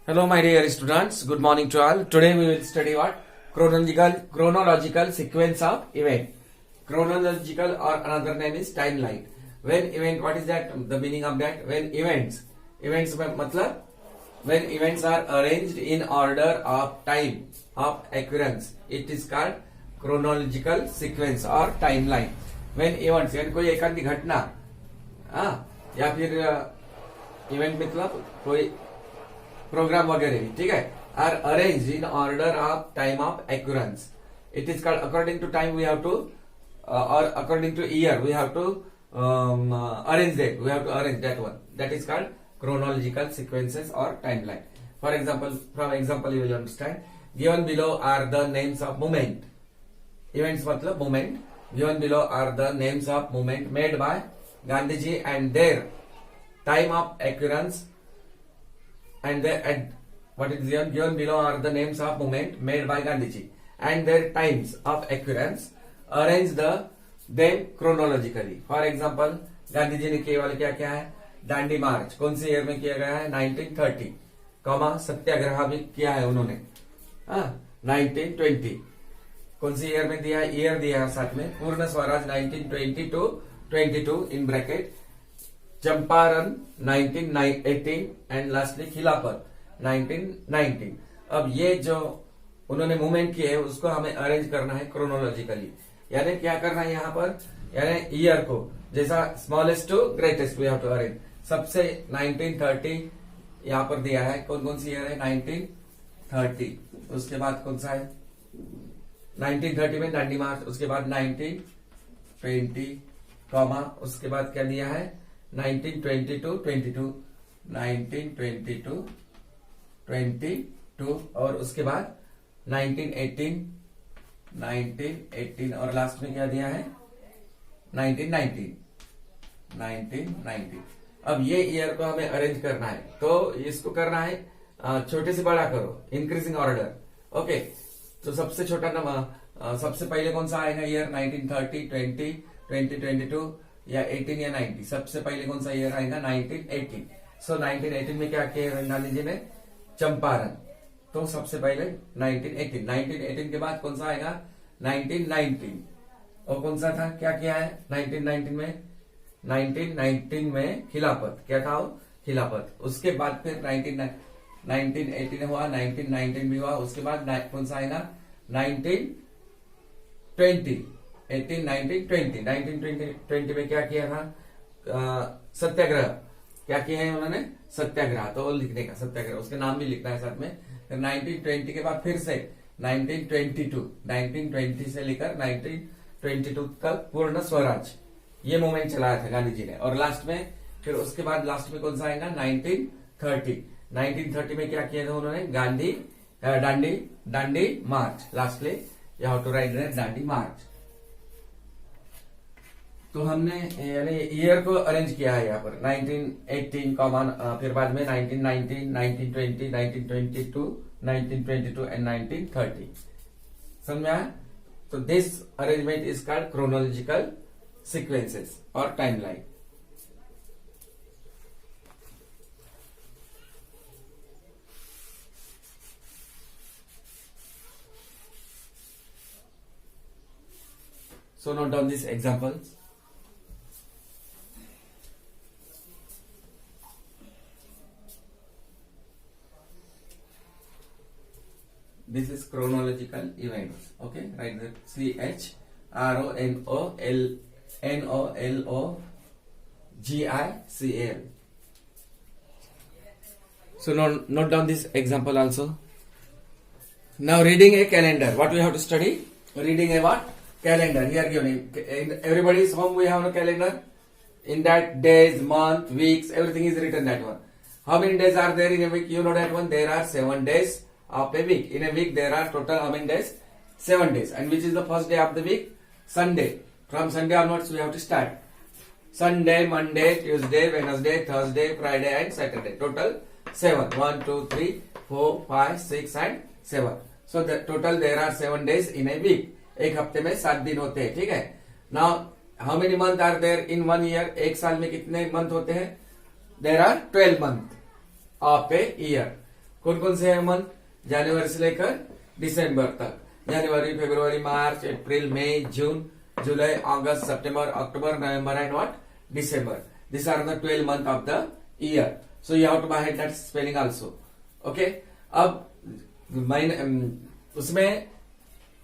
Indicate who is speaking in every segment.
Speaker 1: Hello, my dear students. Good morning to all. Today we will study what? Chronological sequence of event. Chronological or another name is timeline. When event, what is that? The meaning of that? When events में मतलब when events are arranged in order of time of occurrence, it is called chronological sequence or timeline. When events यानी कोई एकांत घटना या फिर event मतलब कोई प्रोग्राम वगैरह, ठीक है, are arrange in order of time of occurrence. It is called according to time we have to और according to year we have to arrange that. We have to arrange that one. That is called chronological sequences or timeline. For example, from example you will understand. Given below are the names of movement. Events मतलब movement. Given below are the names of movement made by Gandhiji and their time of occurrence. And what is given below are the names of movement made by Gandhiji and their times of occurrence. Arrange them chronologically. For example, Gandhi ji ने केवल क्या क्या है? दांडी मार्च कौन से year में किया गया है? 1930, सत्याग्रह भी किया है उन्होंने 1920. कौन से ईयर में दिया है? ईयर दिया है साथ में. पूर्ण Swaraj 1920 to 22 in bracket. Champaran 1918 and lastly खिलाफत 1919. अब ये जो उन्होंने मूवमेंट किए है उसको हमें अरेंज करना है क्रोनोलॉजिकली. यानी क्या करना है यहाँ पर? यानी ईयर को जैसा smallest to greatest we have to arrange. सबसे 1930 यहाँ पर दिया है. कौन कौन सी ईयर है? 1930. उसके बाद कौन सा है? 1930 में दांडी मार्च. उसके बाद 1920 उसके बाद क्या दिया है? 1922 22 1922 22 और उसके बाद 1918 और लास्ट में क्या दिया है? 1990. अब ये ईयर को हमें अरेंज करना है तो इसको करना है छोटे से बड़ा करो, इंक्रीजिंग ऑर्डर. ओके, तो सबसे छोटा नंबर सबसे पहले कौन सा आएगा ईयर? 1930, 20, 2022 या 18 या 90. सबसे पहले कौन सा ईयर आएगा? 1918. सो 1918 में क्या किया गांधी जी ने? चंपारण. तो सबसे पहले 1918 के बाद कौन सा आएगा? 1919. और कौन सा था? क्या किया है 1919 में? 1919 में खिलाफत. क्या था वो? खिलाफत. उसके बाद फिर 1918 हुआ, 1919 भी हुआ. उसके बाद कौन सा आएगा? 1920. 18, 19, 20. 1920 में क्या किया था? सत्याग्रह. क्या किया है उन्होंने? सत्याग्रह. तो लिखने का सत्याग्रह, उसके नाम भी लिखना है साथ में. 1920 के बाद फिर से 1920 से लेकर 1922 तक पूर्ण स्वराज ये मूवमेंट चलाया था गांधी जी ने. और लास्ट में फिर उसके बाद लास्ट में कौन सा आएगा? 1930 में क्या किया था उन्होंने? Dandi march. Lastly you have to write Dandi march. तो हमने यानी ईयर को अरेंज किया है यहाँ पर 1918 फिर बाद में 1919, 1920, 1922, 1922 एंड 1930. समझ में आया? तो this arrangement is called chronological sequences और timeline. So note down these examples. This is chronological events. Okay, write that CHRONOLOGICAL. So note down this example also. Now reading a calendar. What we have to study? Reading a what? Calendar. Here given in everybody's home we have a calendar. In that days, month, weeks, everything is written that one. How many days are there in a week? You know that one. There are 7 days of a week. In a week there are total how many days? 7 days. And which is the first day of the week? Sunday. From Sunday onwards we have to start. Sunday, Monday, Tuesday, Wednesday, Thursday, Friday and Saturday. Total 7. 1, 2, 3, 4, 5, 6 and 7. So the total there are 7 days in a week. एक हफ्ते में 7 दिन होते हैं. ठीक है. Now how many months are there in 1 year? एक साल में कितने मंथ होते हैं? There are 12 months of a year. कौन कौन से है मंथ? जनवरी से लेकर दिसंबर तक, जनवरी, फरवरी, मार्च, अप्रैल, मई, जून, जुलाई, अगस्त, सितंबर, अक्टूबर, नवंबर and what? December. These are the 12 months of the year. So you have to by head that spelling also. Okay. अब उसमें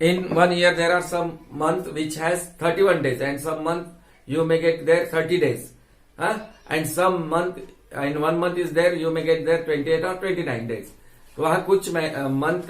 Speaker 1: in 1 year there are some month which has 31 days and some month you may get there 30 days. And some month in 1 month is there you may get there 28 or 29 days. तो वहां कुछ month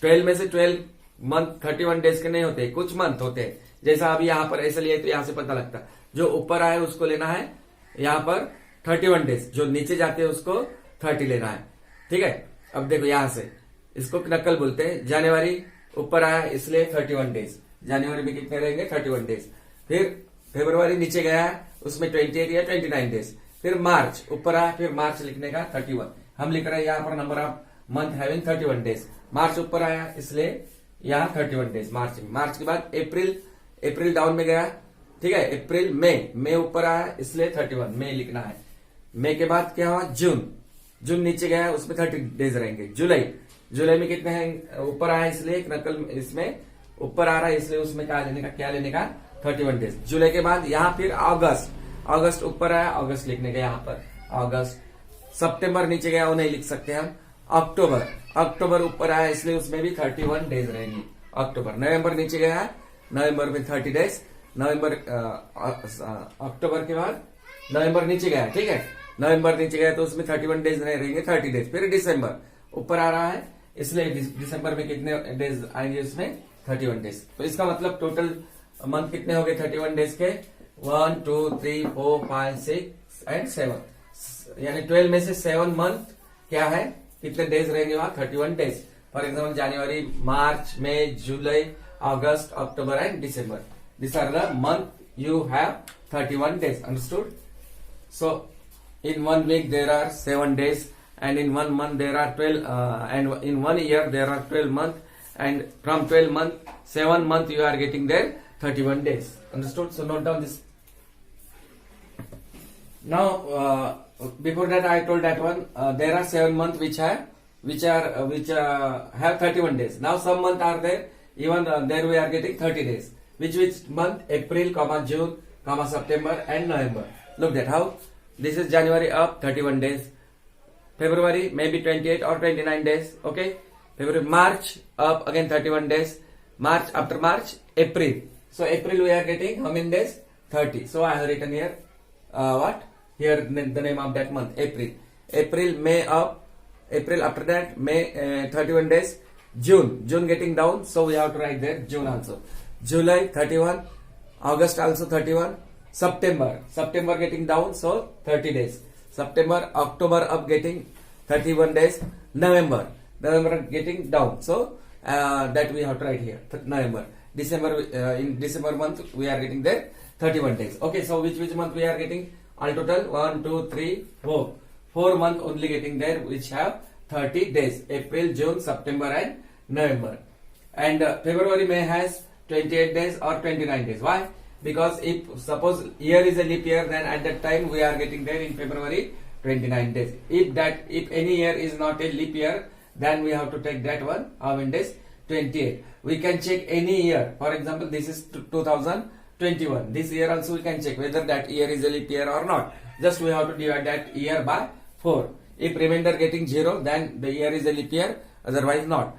Speaker 1: 12 में से 12 month 31 days के नहीं होते, कुछ month होते हैं. जैसा अभी यहाँ पर ऐसे लिए तो यहाँ से पता लगता है. जो ऊपर आए उसको लेना है यहाँ पर 31 डेज, जो नीचे जाते हैं उसको 30 लेना है. ठीक है. अब देखो यहां से इसको नकल बोलते हैं. जनवरी ऊपर आया इसलिए 31 डेज, जनवरी में कितने रहेंगे? 31 डेज. फिर फरवरी नीचे गया उसमें 28 या 29 डेज. फिर मार्च ऊपर आया, फिर मार्च लिखने का 31. हम लिख रहे हैं यहाँ पर number of month having 31 days. मार्च ऊपर आया इसलिए यहाँ 31 डेज मार्च में. मार्च के बाद अप्रैल, अप्रैल डाउन में गया. ठीक है. अप्रैल, मई ऊपर आया इसलिए 31 मई लिखना है. मई के बाद क्या हुआ? जून, जून नीचे गया उसमें 30 डेज रहेंगे. जुलाई, जुलाई में कितने हैं? ऊपर आया इसलिए एक नकल इसमें ऊपर आ रहा है इसलिए उसमें क्या लेने का 31 डेज. जुलाई के बाद यहाँ फिर अगस्त, अगस्त ऊपर आया, अगस्त लिखने का यहाँ पर अगस्त. सितंबर नीचे गया वो नहीं लिख सकते हम. अक्टूबर, अक्टूबर ऊपर आया इसलिए उसमें भी 31 डेज रहेंगी. अक्टूबर. नवंबर नीचे गया, नवंबर में 30 डेज. नवंबर, अक्टूबर के बाद नवंबर नीचे गया. ठीक है. नवंबर नीचे गया तो उसमें 31 डेज नहीं रहेंगे, 30 डेज. फिर दिसंबर ऊपर आ रहा है इसलिए दिसंबर में कितने डेज आएंगे? उसमें 31 डेज. तो इसका मतलब टोटल मंथ कितने हो गए 31 डेज के? 1, 2, 3, 4, 5, 6 एंड 7. यानी 12 में से 7 मंथ क्या है? कितने डेज रहेंगे वहां? 31 days. For example January, March, May, July, August, October and December. These are the month you have 31 days. Understood? So in 1 week there are 7 days, and in 1 month there are 12, and in 1 year there are 12 months, and from 12 month 7 month you are getting there 31 days. Understood? So note down this. Now before that I told that one there are 7 months which have 31 days. Now some months are there even there we are getting 30 days. Which month? April, June, September and November. Look at how this is January up 31 days. February maybe 28 or 29 days. Okay. February, March up again 31 days. March, after March, April. So April we are getting how many days? 30. So I have written here what? Here the name of that month, April. April, May up. April after that May 31 days. June getting down. So we have to write there June also. July 31, August also 31, September getting down, so 30 days. September, October up getting 31 days. November getting down, so that we have to write here November. December, in December month we are getting there 31 days. Okay, so which month we are getting? All total 1, 2, 3, 4 month only getting there which have 30 days. April, June, September and November. And February, May has 28 days or 29 days. Why? Because if suppose year is a leap year, then at that time we are getting there in February 29 days. If any year is not a leap year, then we have to take that one how many days? 28. We can check any year. For example, this is 2021. This year also we can check whether that year is a leap year or not. Just we have to divide that year by 4. If remainder getting 0, then the year is a leap year. Otherwise not.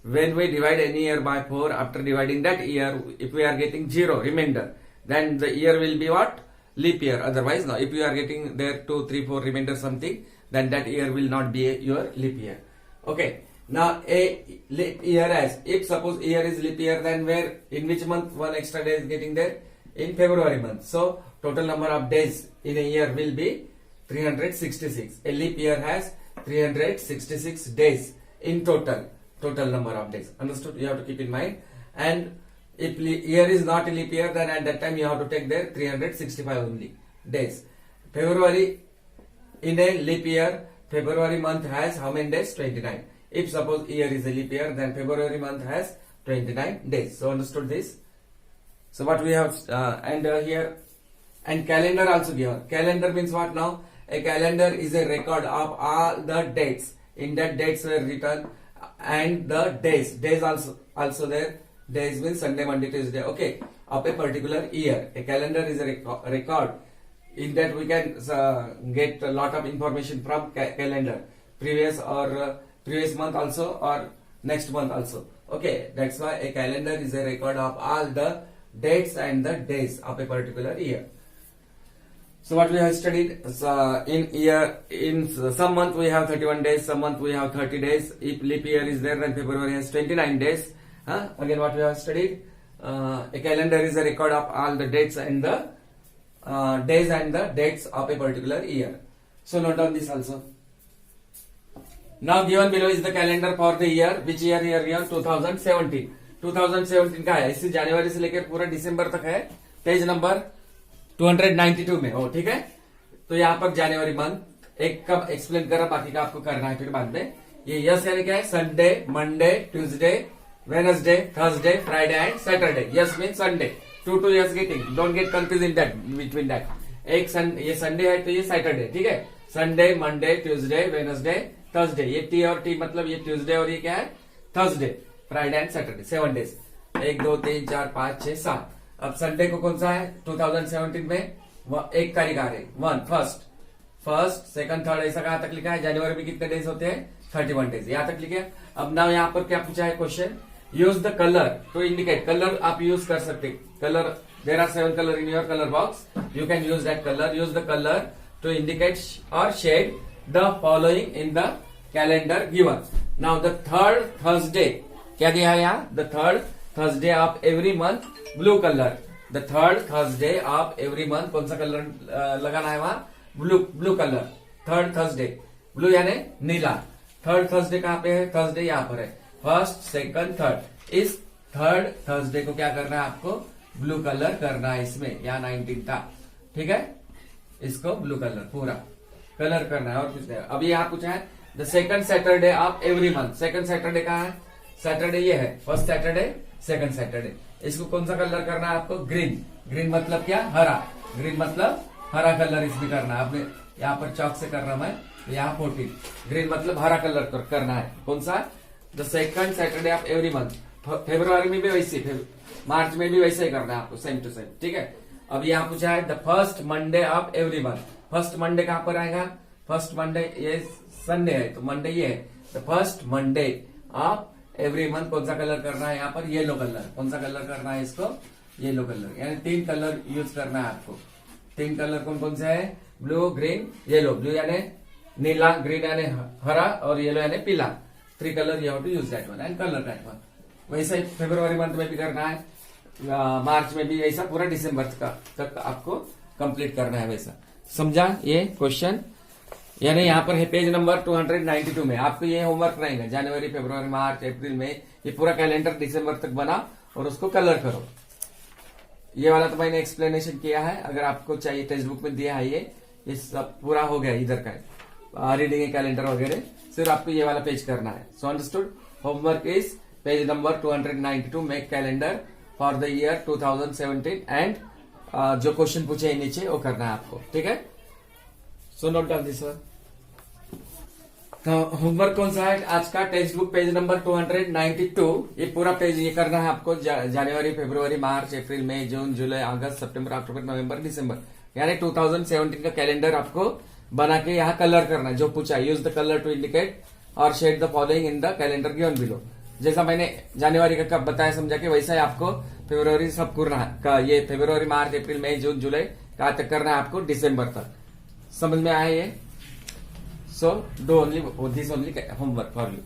Speaker 1: When we divide any year by 4, after dividing that year, if we are getting 0 remainder, then the year will be what? Leap year. Otherwise, no. If you are getting there 2, 3, 4 remainder something, then that year will not be your leap year. Okay. Now a leap year as, if suppose year is leap year, then in which month one extra day is getting there? In February month. So total number of days in a year will be 366. A leap year has 366 days in total number of days. Understood? You have to keep in mind. And if year is not a leap year, then at that time you have to take there 365 only days. February in a leap year, February month has how many days? 29. If suppose year is a leap year, then February month has 29 days. So understood this? So what we have here, and calendar also given. Calendar means what now? A calendar is a record of all the dates. In that dates were written and the days. Days also there. Days means Sunday, Monday, Tuesday. Okay, of a particular year. A calendar is a record. In that we can get a lot of information from calendar. Previous or previous month also or next month also. Okay, that's why a calendar is a record of all the dates and the days of a particular year. So what we have studied in some month we have 31 days, some month we have 30 days. If leap year is there, then February has 29 days. Again, what we have studied, a calendar is a record of all the dates and the days and the dates of a particular year. So note down this also. Now given below is the calendar for the year. Which year here given? 2017. 2017 का है, इसी जनवरी से लेकर पूरा दिसंबर तक है. Page number 292 में हो. ठीक है, तो यहाँ पर जनवरी मंथ एक कब एक्सप्लेन करा, बाकी का आपको करना है फिर बाद में. ये यस यानी क्या है? Sunday, Monday, Tuesday, Wednesday, Thursday, Friday and Saturday. Yes mean Sunday. 2 yes getting, don't get confuse in that, between that. ये संडे है तो ये सैटरडे. ठीक है, Sunday, Monday, Tuesday, Wednesday, Thursday. ये टी और टी मतलब ये ट्यूसडे और ये क्या है? Thursday, Friday and Saturday. 7 days. 1 2 3 4 5 6 7. अब संडे को कौन सा है 2017 में? 1 तारीख आ रही. 1 फर्स्ट सेकंड थर्ड ऐसा कहां तक लिखा है? जनवरी में कितने डेज होते हैं? 31 डेज. यहां तक लिखे. अब ना यहाँ पर क्या पूछा है question? Use the colour to indicate. Colour आप यूज कर सकते. Colour, there are 7 colour in your colour box. You can use that colour. Use the colour to indicate or shade the following in the calendar given. Now the third Thursday क्या दिया है यहाँ? The third Thursday of every month blue colour. The third Thursday of every month कौन सा colour लगाना है वहां? Blue colour. Third Thursday, blue यानी नीला. थर्ड थर्सडे कहाँ पे है? थर्सडे यहाँ पर है. First second third. इस थर्ड थर्सडे को क्या करना है आपको? ब्लू कलर करना है इसमें. यहाँ 19 था. ठीक है, इसको ब्लू कलर पूरा कलर करना है और कुछ नहीं. अभी यहाँ पूछा है the second Saturday of every month. Second Saturday कहाँ है? सैटरडे ये है. First Saturday, second Saturday. इसको कौन सा कलर करना है आपको? ग्रीन. ग्रीन मतलब क्या? हरा. ग्रीन मतलब हरा कलर इसमें करना है. आपने यहाँ पर चौक से करना है, यहाँ 14. ग्रीन मतलब हरा कलर करना है. कौन सा? The second Saturday of every month. February में भी वैसे, मार्च में भी वैसे ही करना है आपको, सेम टू सेम. ठीक है, अब यहाँ पूछा है the first Monday of every month. First Monday कहाँ पर आएगा? फर्स्ट मंडे ये संडे है तो मंडे ये है. The first Monday of every month कौन सा कलर करना है? यहाँ पर येलो कलर. कौन सा कलर करना है इसको? Yellow colour. यानी 3 कलर यूज करना है आपको. 3 कलर कौन कौन से है? Blue, green, yellow. ब्लू यानी नीला, ग्रीन यानी हरा और येलो यानी पीला. 3 colour you have to use that one and colour that one. वैसे ही फरवरी मंथ में भी करना है, मार्च में भी, ऐसा पूरा दिसंबर तक आपको कंप्लीट करना है. वैसा समझा ये क्वेश्चन? यानी यहाँ पर है पेज नंबर 292 में. आपको ये होमवर्क रहेगा. जनवरी, फरवरी, मार्च, अप्रैल, मई, ये पूरा कैलेंडर दिसंबर तक बना और उसको कलर करो. ये वाला तो मैंने एक्सप्लेनेशन किया है. अगर आपको चाहिए टेक्स्ट बुक में दिया है ये सब पूरा हो गया इधर का रीडिंग कैलेंडर वगैरह. सिर्फ आपको ये वाला पेज करना है. So understood? Homework is page number 292. Make calendar for the year 2017 and जो क्वेश्चन पूछे है नीचे वो करना है आपको. ठीक है, so note down this one. तो होमवर्क कौन सा है आज का? Text book page number 292. ये पूरा पेज ये करना है आपको. जनवरी, फरवरी, मार्च, अप्रैल, मई, जून, जुलाई, अगस्त, सितंबर, अक्टूबर, नवंबर, दिसंबर, यानी 2017 का कैलेंडर आपको बना के यहाँ कलर करना है. जो पूछा, use the colour to indicate or shade the following in the calendar given below. जैसा मैंने जनवरी का कब बताया समझा के, वैसा ही आपको फरवरी सब करना है. ये फरवरी, मार्च, अप्रैल, मई, जून, जुलाई कहाँ तक करना है आपको? दिसंबर तक. समझ में आया ये? So do only this only homework for you.